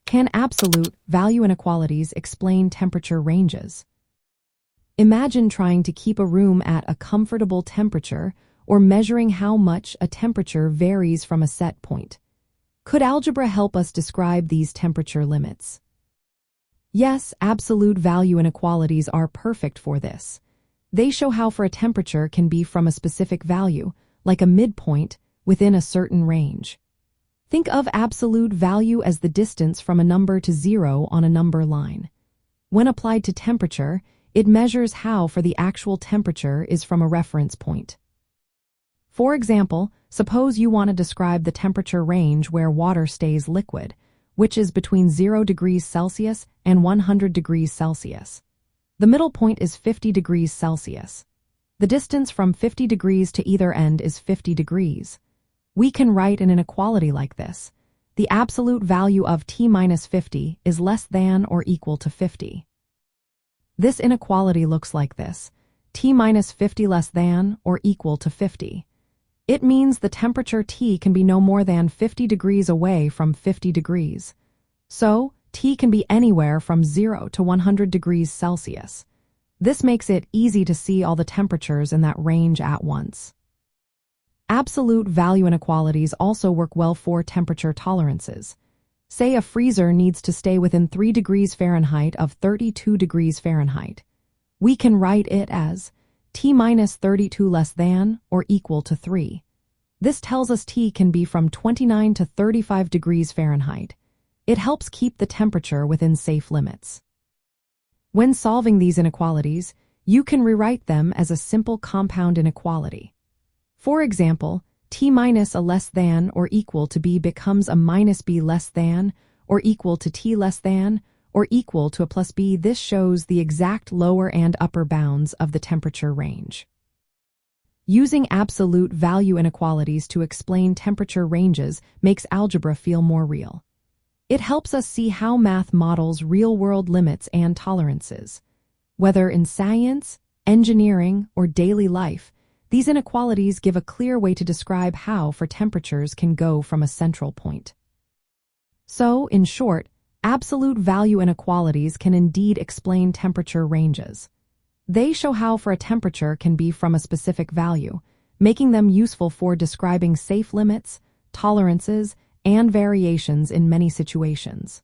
Can absolute value inequalities explain temperature ranges? Imagine trying to keep a room at a comfortable temperature or measuring how much a temperature varies from a set point. Could algebra help us describe these temperature limits? Yes, absolute value inequalities are perfect for this. They show how far a temperature can be from a specific value, like a midpoint, within a certain range. Think of absolute value as the distance from a number to zero on a number line. When applied to temperature, it measures how far the actual temperature is from a reference point. For example, suppose you want to describe the temperature range where water stays liquid, which is between 0 degrees Celsius and 100 degrees Celsius. The middle point is 50 degrees Celsius. The distance from 50 degrees to either end is 50 degrees. We can write an inequality like this. The absolute value of t minus 50 is less than or equal to 50. This inequality looks like this: t minus 50 less than or equal to 50. It means the temperature T can be no more than 50 degrees away from 50 degrees. So, T can be anywhere from 0 to 100 degrees Celsius. This makes it easy to see all the temperatures in that range at once. Absolute value inequalities also work well for temperature tolerances. Say a freezer needs to stay within 3 degrees Fahrenheit of 32 degrees Fahrenheit. We can write it as T minus 32 less than or equal to 3. This tells us T can be from 29 to 35 degrees Fahrenheit. It helps keep the temperature within safe limits. When solving these inequalities, you can rewrite them as a simple compound inequality. For example, T minus a less than or equal to B becomes a minus B less than or equal to T less than or equal to a plus B. This shows the exact lower and upper bounds of the temperature range. Using absolute value inequalities to explain temperature ranges makes algebra feel more real. It helps us see how math models real-world limits and tolerances. Whether in science, engineering, or daily life, these inequalities give a clear way to describe how far temperatures can go from a central point. So, in short, absolute value inequalities can indeed explain temperature ranges. They show how far a temperature can be from a specific value, making them useful for describing safe limits, tolerances, and variations in many situations.